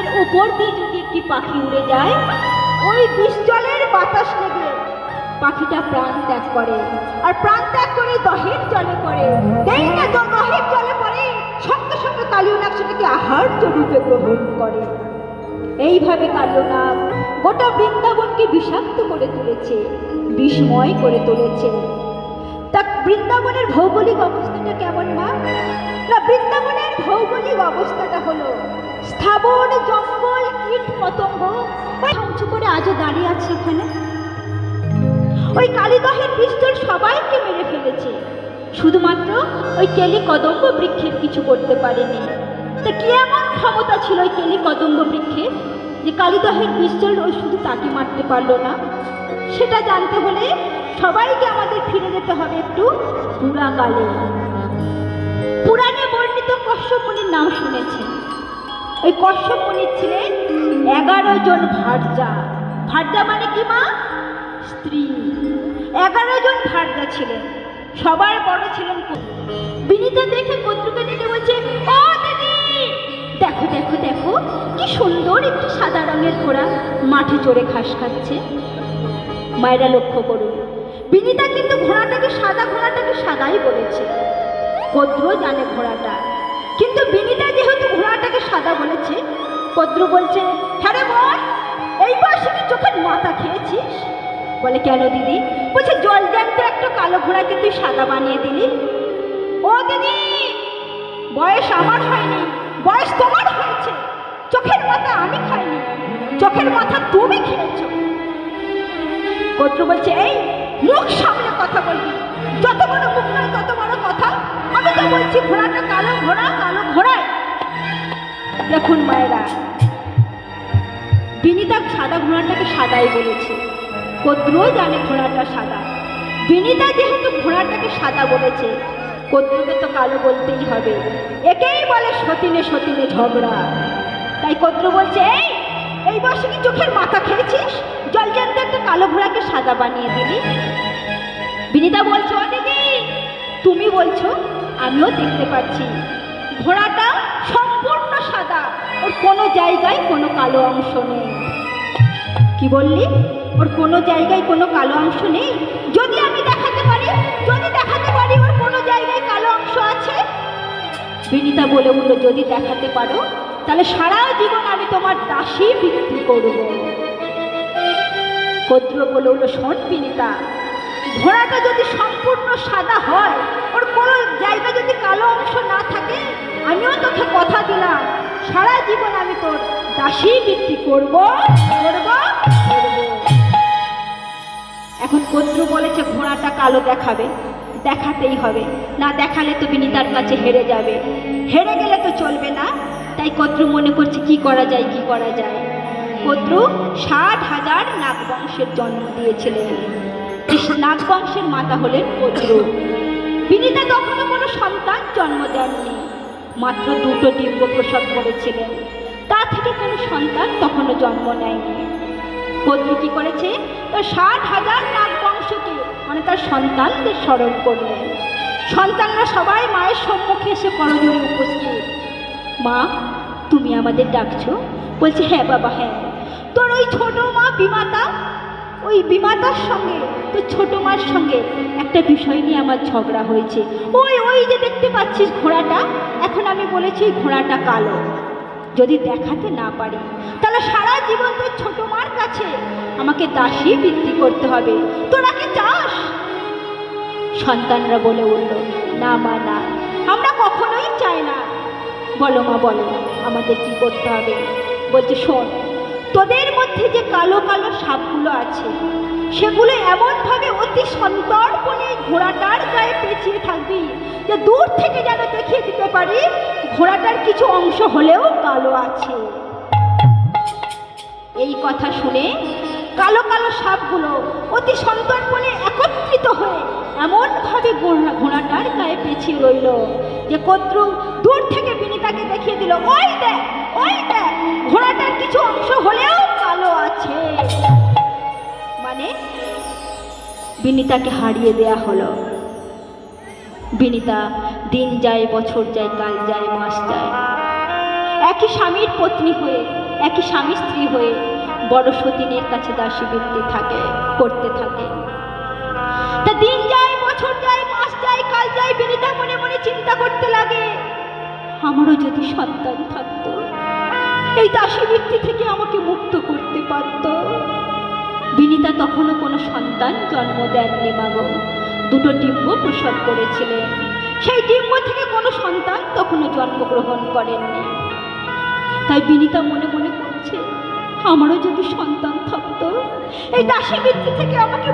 জলের উপর দিয়ে যদি একটি পাখি উড়ে যায়, ওই বিষ জলের বাতাস লেগে পাখিটা প্রাণ ত্যাগ করে, আর প্রাণ ত্যাগ করে দহের জলে পড়ে। দেই না তো দহের জলে পড়ে, সঙ্গে সঙ্গে কালীনাগ সেটাকে আহার্য রূপে গ্রহণ করে। এইভাবে কালীনাগ গোটা বৃন্দাবনকে বিষাক্ত করে তুলেছে, বিষময় করে তুলেছে। তা বৃন্দাবনের ভৌগোলিক অবস্থাটা কেমন মা? না, বৃন্দাবনের ভৌগোলিক অবস্থাটা হলো স্থাবর জঙ্গল, কীট পতঙ্গ ধ্বংস করে আজও দাঁড়িয়ে আছে এখানে। ওই কালীদহের পিস্তল সবাইকে মেরে ফেলেছে, শুধুমাত্র ওই কেলি কদম্ব বৃক্ষের কিছু করতে পারেনি। তা কি এমন ক্ষমতা ছিল ওই কেলি কদম্ব বৃক্ষের যে কালীদহের পিস্তল ওই শুধু তাকে মারতে পারলো না? সেটা জানতে হলে সবাইকে আমাদের ফিরে যেতে হবে একটু পুরাকালে। পুরাণে বর্ণিত কশ্যপ মুনির নাম শুনেছেন। ওই কশ্যপ মুনির ছিলেন 11 জন ভার্যা। ভার্যা মানে কি মা? স্ত্রী। 11 জন ভার্যা ছিলেন, সবার বড় ছিলেন বিনীতা। দেখে কদ্রুকে ডেকে বলছে, ও দিদি, দেখো দেখো দেখো কি সুন্দর একটি সাদা রঙের ঘোড়া মাঠে চড়ে ঘাস খাচ্ছে। মায়েরা লক্ষ্য করুন, বিনীতা কিন্তু ঘোড়াটাকে সাদাই বলেছে। কদ্র জানে ঘোড়াটা, কিন্তু বিনীতা যেহেতু ঘোড়াটাকে সাদা বলেছে, কদ্র বলছে, হ্যাঁ রে বল, এই বয়সে কি চোখের মাথা খেয়েছিস? বলে, কেন দিদি? বলছে, জল জ্যান্ত একটা কালো ঘোড়াকে তুই সাদা বানিয়ে দিলি। ও দিদি, বয়স আমার হয়নি, বয়স তোমার হয়েছে। চোখের মাথা আমি খাইনি, চোখের মাথা তুমি খেয়েছো। কদ্র বলছে, এই মুখ সামনে কথা বলবি, যত বড় মুখ নয় তত বড় কথা। আমি তো বলছি ঘোড়াটা কালো ঘোড়া, কালো ঘোড়ায়। দেখুন মায়েরা, বিনীতা সাদা ঘোড়াটাকে সাদাই বলেছে, কদ্রও জানে ঘোড়াটা সাদা। বিনীতা যেহেতু ঘোড়াটাকে সাদা বলেছে, কদ্রকে তো কালো বলতেই হবে। একেই বলে সতীনে সতীনে ঝগড়া। তাই কদ্র বলছে, এই বয়সে কি চোখের মাথা খেয়েছিস? জলজান্ত একটা কালো ঘোড়াকে সাদা বানিয়ে দিলি। বিনীতা বলছে, ও দিদি, তুমি বলছো, আমিও দেখতে পাচ্ছি ঘোড়াটা সম্পূর্ণ সাদা, ওর কোনো জায়গায় কোনো কালো অংশ নেই। কি বললি? ওর কোনো জায়গায় কোনো কালো অংশ নেই? যদি আমি দেখাতে পারি, ওর কোনো জায়গায় কালো অংশ আছে? বিনীতা বলে উঠল, যদি দেখাতে পারো তাহলে সারা জীবন আমি তোমার দাসী বিক্রি করব। কদ্র বলে উঠল, শোন বিনীতা, ঘোড়াটা যদি সম্পূর্ণ সাদা হয়, ওর কোনো জায়গায় যদি কালো অংশ না থাকে, আমিও তোকে কথা দিলাম সারা জীবন আমি তোর দাসী বিক্রি করব। এখন কদ্র বলেছে ঘোড়াটা কালো দেখাবে, দেখাতেই হবে, না দেখালে তো বিনীতার কাছে হেরে যাবে, হেরে গেলে তো চলবে না। তাই কদ্র মনে করছে কি করা যায়। কদ্র 60,000 নাগবংশের জন্ম দিয়েছিলেন। নাগবংশের মাতা হলেন কদ্র। বিনীতা তখনও কোনো সন্তান জন্ম দেননি, মাত্র 2টো ডিম্ব প্রসব করেছিলেন, তা থেকে কোনো সন্তান তখনও জন্ম নেয়নি। কদ্র কি করেছে? তার 60,000 নাগবংশকে মানে তার সন্তানদের স্মরণ করলেন। সন্তানরা সবাই মায়ের সম্মুখে এসে করজোড়ে উপস্থিত। মা, তুমি আমাদের ডাকছো? বলছে, হ্যাঁ বাবা, হ্যাঁ। তোর ওই ছোট মা বিমাতা, ওই বিমাতার সঙ্গে, তোর ছোট মার সঙ্গে একটা বিষয় নিয়ে আমার ঝগড়া হয়েছে। ওই যে দেখতে পাচ্ছিস ঘোড়াটা, এখন আমি বলেছি ঘোড়াটা কালো। যদি দেখাতে না পারি তাহলে সারা জীবন তোর ছোট মার কাছে আমাকে দাসী বিক্রি করতে হবে। তোরা কি চাস? সন্তানরা বলে উঠল, না মা, না, আমরা কখনোই চাই না। বলো মা, বলো আমাদের কি করতে হবে? বলছে, শোন, তোদের মধ্যে যে কালো কালো সাপগুলো আছে, সেগুলো এমনভাবে অতি সন্তর্পণে ঘোড়াটার গায়ে পেঁচিয়ে থাকবি যে দূর থেকে যেন দেখিয়ে দিতে পারি ঘোড়াটার কিছু অংশ হলেও কালো আছে। এই কথা শুনে কালো কালো সাপগুলো অতি সন্তর্পণে একত্রিত হয়ে এমনভাবে ঘোড়াটার গায়ে পেঁচিয়ে রইল যে কদ্র দূর থেকে বিনীতাকে দেখিয়ে দিল, ওই দেখ, ঘোড়াটার কিছু অংশ হলেও কালো আছে। মানে বিনীতাকে হারিয়ে দেয়া হলো। বিনীতা দিন যায়, বছর যায়, কাল যায়, মাস যায়, একই স্বামীর পত্নী হয়ে একই স্বামী স্ত্রী হয়ে বড় সতীনের কাছে দাসী বৃত্তি করতে থাকে। তা দিন যায়, বছর যায়, মাস যায়, কাল যায়, বিনিতা মনে মনে চিন্তা করতে লাগে, আমারও যদি সন্তান থাকতো, এই দাসী বৃত্তি থেকে আমাকে মুক্ত করতে পারত। বিনিতা তখনও কোনো সন্তান জন্ম দেননি মাগো, দুটো ডিম্ব প্রসব করেছিলেন, সেই ডিম্ব থেকে কোনো সন্তান তখনও জন্মগ্রহণ করেননি। তাই বিনিতা মনে মনে করছে, আমারও যদি সন্তান থাকতো, এই দাসী বৃত্তি থেকে আমাকে